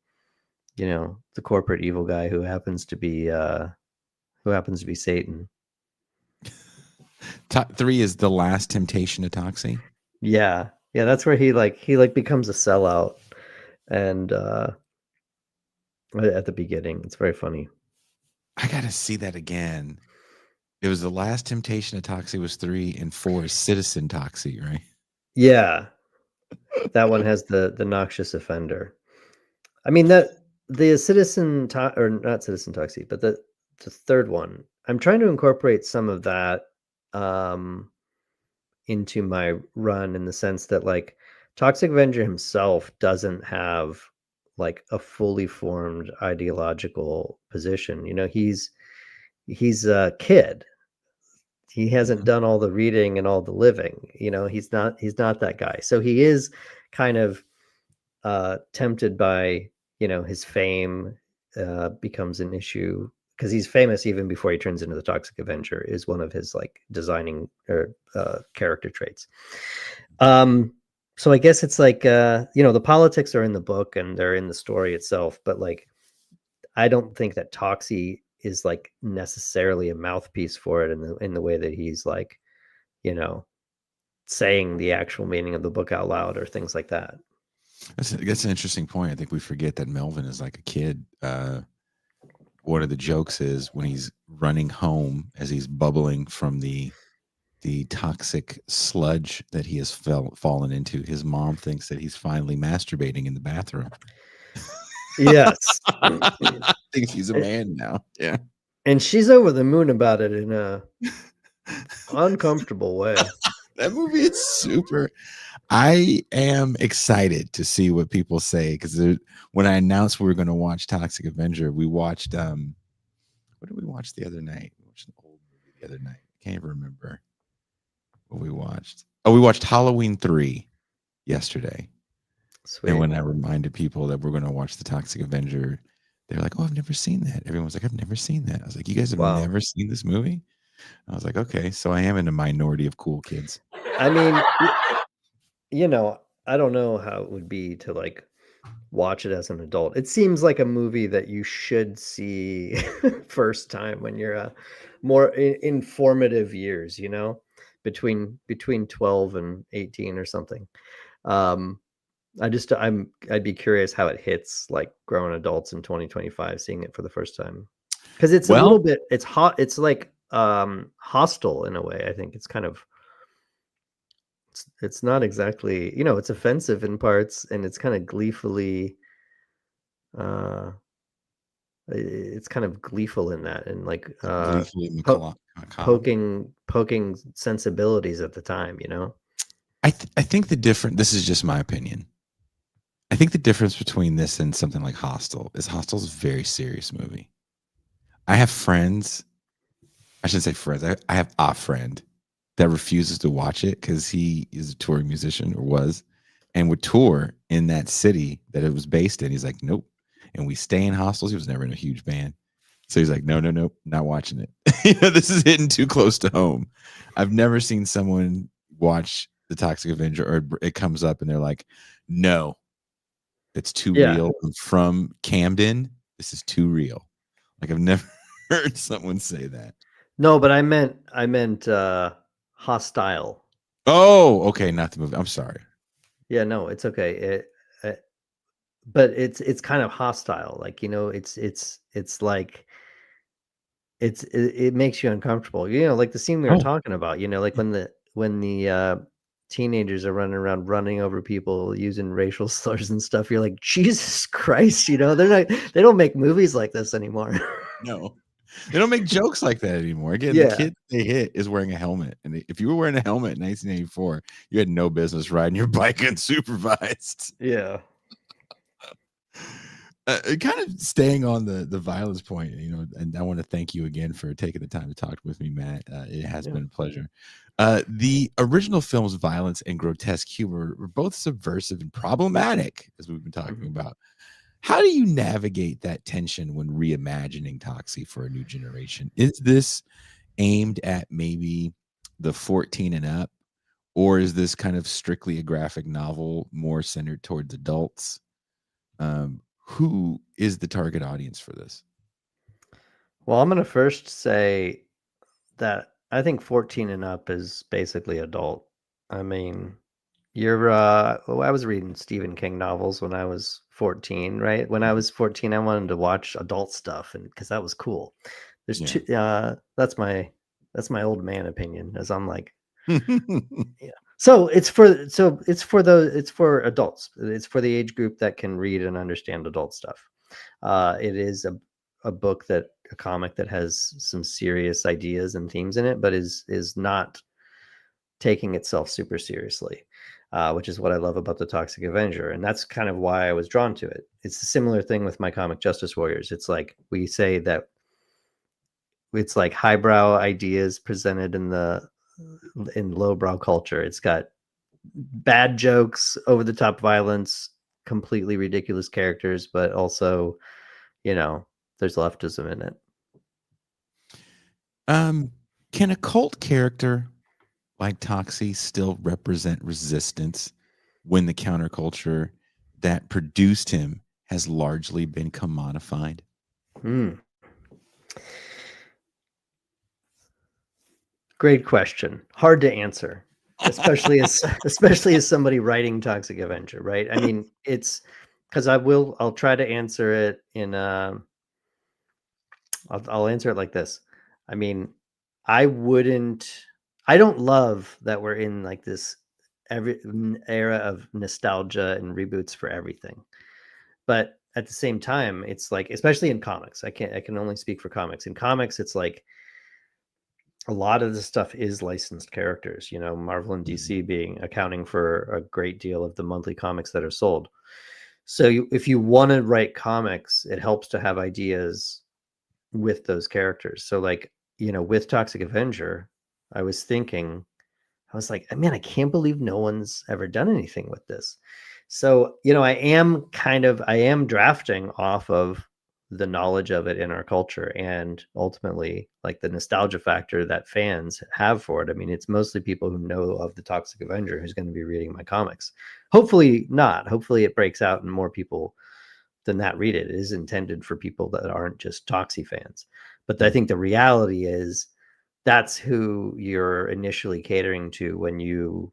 the corporate evil guy who happens to be Satan. Top 3 is the last temptation of Toxie. Yeah, that's where he becomes a sellout, and at the beginning, it's very funny. I gotta see that again. It was the last temptation of Toxie was 3, and 4 is Citizen Toxie, right? Yeah, that one has the noxious offender. I mean, that the citizen or not citizen toxic, but the third one. I'm trying to incorporate some of that into my run, in the sense that like Toxic Avenger himself doesn't have like a fully formed ideological position. He's a kid. He hasn't done all the reading and all the living. He's not that guy. So he is kind of tempted by his fame. Becomes an issue because he's famous even before he turns into the Toxic Avenger, is one of his like designing or character traits. So I guess it's like the politics are in the book and they're in the story itself, but like I don't think that Toxie is like necessarily a mouthpiece for it in the way that he's like, saying the actual meaning of the book out loud or things like that. That's an interesting point. I think we forget that Melvin is like a kid. One of the jokes is when he's running home as he's bubbling from the toxic sludge that he has fallen into, his mom thinks that he's finally masturbating in the bathroom. Yes. Thinks he's a man now. Yeah. And she's over the moon about it in a uncomfortable way. That movie is super. I am excited to see what people say, because when I announced we were going to watch Toxic Avenger, we watched what did we watch the other night? We watched an old movie the other night. I can't even remember what we watched. Oh, we watched Halloween 3 yesterday. Sweet. And when I reminded people that we're going to watch the Toxic Avenger, they're like, "Oh, I've never seen that." Everyone was like, "I've never seen that." I was like, "You guys have never seen this movie?" I was like, "Okay, so I am in a minority of cool kids." I mean, I don't know how it would be to like watch it as an adult. It seems like a movie that you should see first time when you're more informative years, between 12 and 18 or something. I'd be curious how it hits like grown adults in 2025 seeing it for the first time, because it's a little bit, it's hot, it's like hostile in a way. I think it's kind of, it's not exactly, it's offensive in parts, and it's kind of gleefully it's kind of gleeful in that, and like poking sensibilities at the time. I think this is just my opinion. I think the difference between this and something like Hostel is Hostel's a very serious movie. I have friends, I shouldn't say friends, I have a friend that refuses to watch it because he is a touring musician, or was, and would tour in that city that it was based in. He's like, nope. And we stay in hostels. He was never in a huge band. So he's like, no, not watching it. This is hitting too close to home. I've never seen someone watch the Toxic Avenger, or it comes up and they're like, no, that's too real. I'm from Camden. This is too real. Like, I've never heard someone say that. No, but I meant hostile. Oh, okay, not the movie. I'm sorry. Yeah, no, it's okay. But it's kind of hostile. Like, it's like it makes you uncomfortable. Like the scene we were Oh, talking about, like yeah. when the teenagers are running around running over people using racial slurs and stuff, you're like, Jesus Christ, they don't make movies like this anymore. No. They don't make jokes like that anymore. Again, the Yeah. kid they hit is wearing a helmet, and if you were wearing a helmet in 1984, you had no business riding your bike unsupervised. Yeah. Kind of staying on the violence point, and I want to thank you again for taking the time to talk with me, Matt. It has Yeah. been a pleasure. The original film's violence and grotesque humor were both subversive and problematic, as we've been talking Mhm. about. How do you navigate that tension when reimagining Toxie for a new generation? Is this aimed at maybe the 14 and up, or is this kind of strictly a graphic novel more centered towards adults? Who is the target audience for this? Well, I'm gonna first say that I think 14 and up is basically adult. I mean, I was reading Stephen King novels when I was 14, right? When I was 14, I wanted to watch adult stuff and because that was cool. There's Yeah. two that's my old man opinion, as I'm like, yeah. It's for adults. It's for the age group that can read and understand adult stuff. It is a comic that has some serious ideas and themes in it, but is not taking itself super seriously, which is what I love about the Toxic Avenger, and that's kind of why I was drawn to it. It's a similar thing with my comic Justice Warriors. It's like we say that it's like highbrow ideas presented in lowbrow culture. It's got bad jokes, over the top violence, completely ridiculous characters, but also, you know, there's leftism in it. um, can a cult character like Toxie still represent resistance when the counterculture that produced him has largely been commodified? Hmm. Great question. Hard to answer, especially as especially as somebody writing Toxic Avenger, right? I mean, it's because I'll try to answer it in I'll answer it like this. I mean, I wouldn't I don't love that we're in like this era of nostalgia and reboots for everything. But at the same time, it's like, especially in comics, I can only speak for comics. In comics, it's like a lot of the stuff is licensed characters, Marvel and Mhm. DC being accounting for a great deal of the monthly comics that are sold. So if you want to write comics, it helps to have ideas with those characters. So like, with Toxic Avenger, I was thinking, I was like, man, I can't believe no one's ever done anything with this. So, I am drafting off of the knowledge of it in our culture and ultimately like the nostalgia factor that fans have for it. I mean, it's mostly people who know of the Toxic Avenger who's going to be reading my comics. Hopefully not. Hopefully it breaks out and more people than that read it. It is intended for people that aren't just Toxie fans. But I think the reality is that's who you're initially catering to when you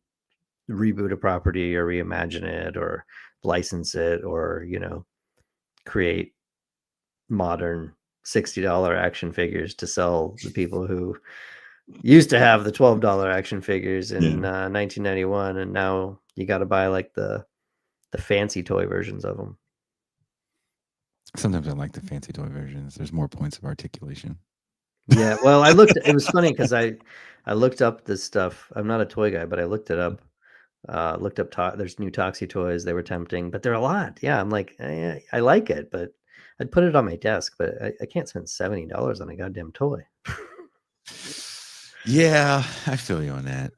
reboot a property or reimagine it or license it or create modern $60 action figures to sell the people who used to have the $12 action figures Yeah. in 1991, and now you got to buy like the fancy toy versions of them. Sometimes I like the fancy toy versions. There's more points of articulation. Yeah, well, it was funny because I looked up this stuff. I'm not a toy guy, but I looked it up. Looked up there's new Toxie toys. They were tempting, but they're a lot. Yeah, I'm like, I like it, but I'd put it on my desk, but I can't spend $70 on a goddamn toy. Yeah, I feel you on that.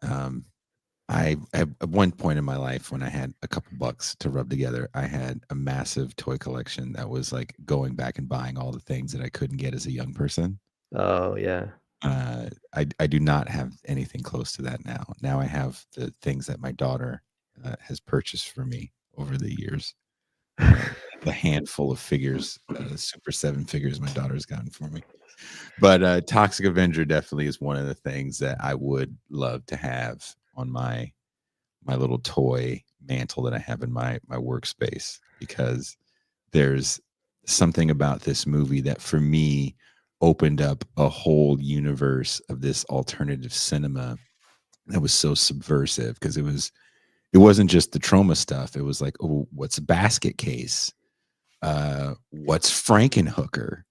I at one point in my life when I had a couple bucks to rub together, I had a massive toy collection that was like going back and buying all the things that I couldn't get as a young person. Oh yeah. I do not have anything close to that now. Now I have the things that my daughter has purchased for me over the years. Uh, the handful of figures, Super 7 figures my daughter's gotten for me. But Toxic Avenger definitely is one of the things that I would love to have on my little toy mantle that I have in my workspace, because there's something about this movie that for me opened up a whole universe of this alternative cinema that was so subversive, because it wasn't just the trauma stuff. It was like, oh, what's Basket Case? What's Frankenhooker?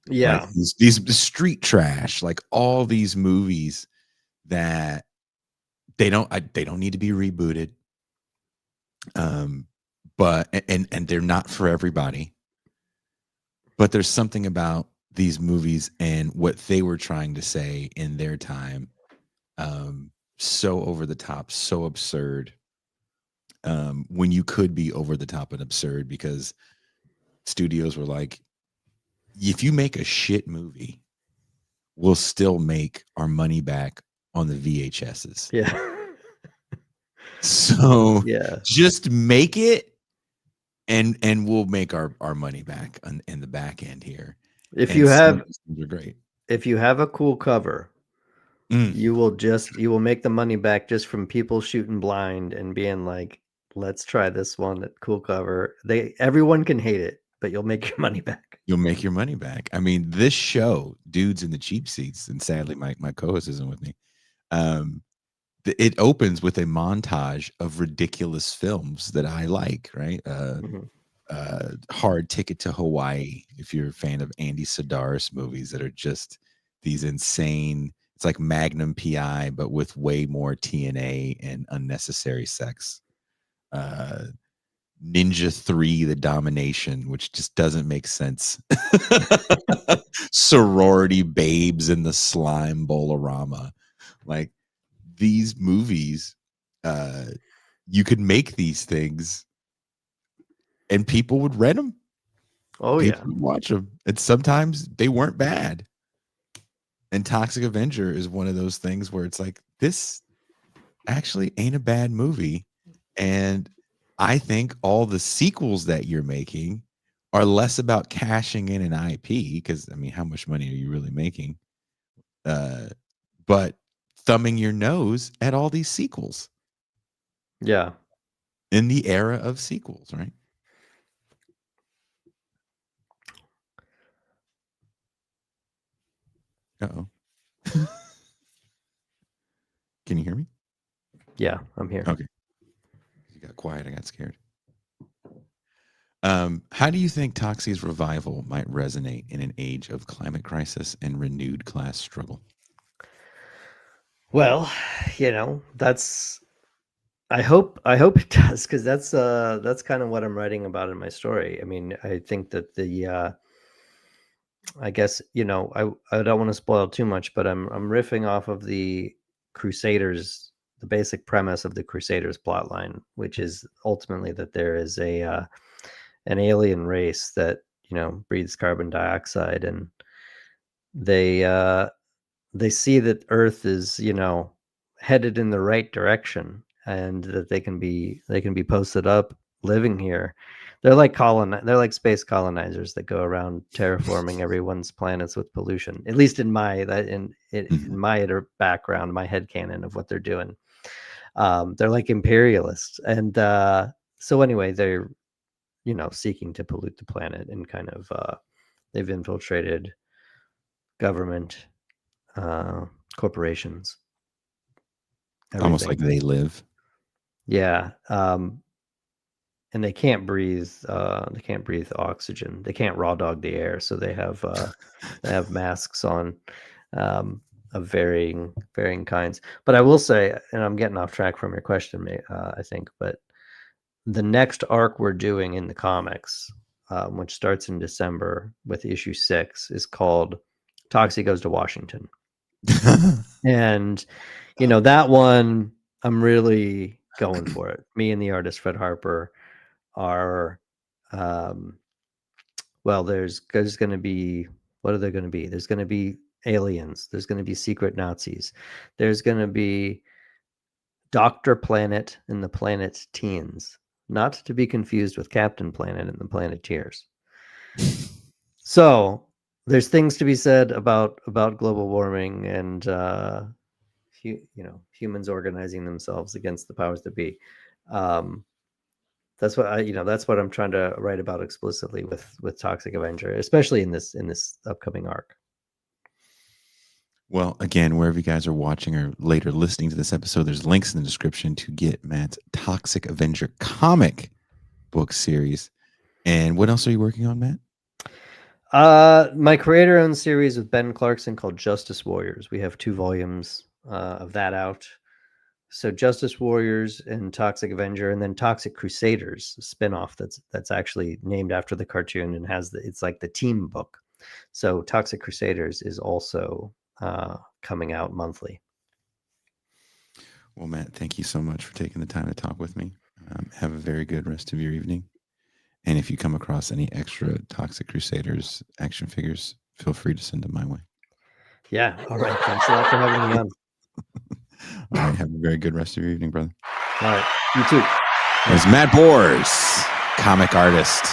Like Yeah. these street trash, like all these movies that they don't need to be rebooted. But and they're not for everybody. But there's something about these movies and what they were trying to say in their time, so over the top, so absurd, when you could be over the top and absurd, because studios were like, if you make a shit movie, we'll still make our money back on the VHSs. Yeah. So Yeah. just make it, and we'll make our money back in the back end here. If And you some of have those things are great. if you have a cool cover, you will make the money back just from people shooting blind and being like, let's try this one, that cool cover. Everyone can hate it, but you'll make your money back. You'll make your money back. I mean, this show, Dudes in the Cheap Seats, and sadly my co-host isn't with me. It opens with a montage of ridiculous films that I like, right? Hard Ticket to Hawaii, if you're a fan of Andy Sedaris movies that are just these insane, it's like Magnum PI, but with way more TNA and unnecessary sex. Ninja 3, The Domination, which just doesn't make sense. Sorority Babes in the Slime Bolorama. Like, these movies, you could make these things and people would rent them. Oh People yeah. would watch them. And sometimes they weren't bad. And Toxic Avenger is one of those things where it's like, this actually ain't a bad movie. And I think all the sequels that you're making are less about cashing in an IP, because I mean, how much money are you really making? But thumbing your nose at all these sequels Yeah. in the era of sequels, right? Uh-oh. Can you hear me? Yeah, I'm here. Okay. You got quiet. I got scared. How do you think Toxie's revival might resonate in an age of climate crisis and renewed class struggle? Well, that's I hope it does, because that's kind of what I'm writing about in my story. I mean, I think that I guess, I don't want to spoil too much, but I'm riffing off of the Crusaders, the basic premise of the Crusaders plotline, which is ultimately that there is an alien race that, breathes carbon dioxide, and they see that Earth is, headed in the right direction, and that they can be posted up living here. They're like space colonizers that go around terraforming everyone's planets with pollution. At least in my background, my headcanon of what they're doing. They're like imperialists, and so anyway, they're seeking to pollute the planet, and kind of they've infiltrated government, corporations, Almost like everything. They Live. Yeah. And they can't breathe oxygen. They can't raw dog the air, so they have masks on, of varying kinds. But I will say, and I'm getting off track from your question, I think, but the next arc we're doing in the comics, which starts in December with issue 6, is called Toxie Goes to Washington. And that one, I'm really going for it. Me and the artist Fred Harper are, well, there's going to be, what are there going to be? There's going to be aliens. There's going to be secret Nazis. There's going to be Dr. Planet and the Planet Teens, not to be confused with Captain Planet and the Planeteers. So there's things to be said about global warming and humans organizing themselves against the powers that be. That's what that's what I'm trying to write about explicitly with Toxic Avenger, especially in this upcoming arc. Well, again, wherever you guys are watching or later listening to this episode, there's links in the description to get Matt's Toxic Avenger comic book series. And what else are you working on, Matt? My creator-owned series with Ben Clarkson called Justice Warriors. We have 2 volumes of that out. So Justice Warriors and Toxic Avenger, and then Toxic Crusaders, a spinoff that's actually named after the cartoon and it's like the team book. So Toxic Crusaders is also coming out monthly. Well, Matt, thank you so much for taking the time to talk with me. Have a very good rest of your evening. And if you come across any extra Toxic Crusaders action figures, feel free to send them my way. Yeah. All right. Thanks a lot for having me on. All right. Have a very good rest of your evening, brother. All right. You too. There's Matt BORS, comic artist.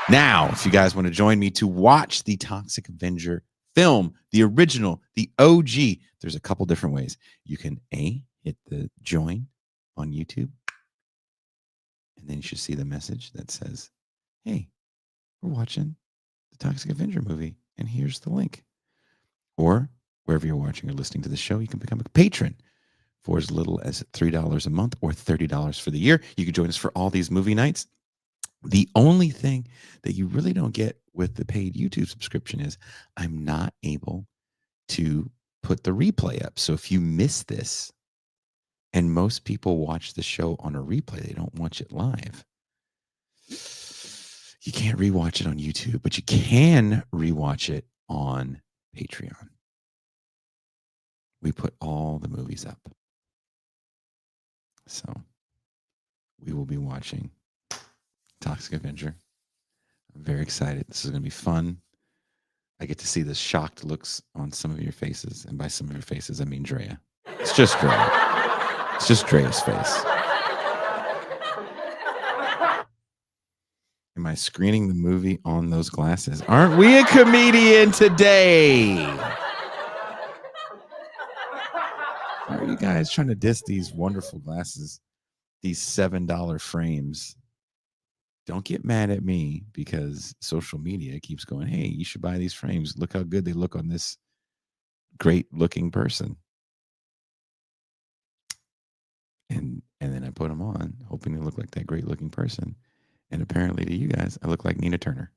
Now, if you guys want to join me to watch the Toxic Avenger film, the original, the OG, there's a couple different ways. You can hit the join on YouTube, and then you should see the message that says, hey, we're watching the Toxic Avenger movie, and here's the link. Or wherever you're watching or listening to the show, you can become a patron for as little as $3 a month or $30 for the year. You can join us for all these movie nights. The only thing that you really don't get with the paid YouTube subscription is I'm not able to put the replay up. So if you miss this, and most people watch the show on a replay, they don't watch it live. You can't rewatch it on YouTube, but you can rewatch it on Patreon. We put all the movies up. So we will be watching Toxic Avenger. I'm very excited. This is going to be fun. I get to see the shocked looks on some of your faces. And by some of your faces, I mean Drea. It's just Drea. It's just Drea's face. Am I screening the movie on those glasses? Aren't we a comedian today? Why are you guys trying to diss these wonderful glasses? These $7 frames. Don't get mad at me because social media keeps going, hey, you should buy these frames. Look how good they look on this great looking person. And then I put them on, hoping to look like that great looking person. And apparently to you guys, I look like Nina Turner.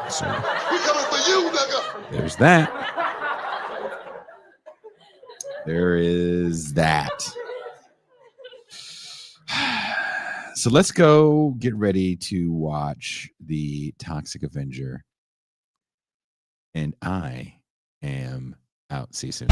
So we coming for you, nigga. There's that. There is that. So let's go get ready to watch the Toxic Avenger. And I am out. See you soon.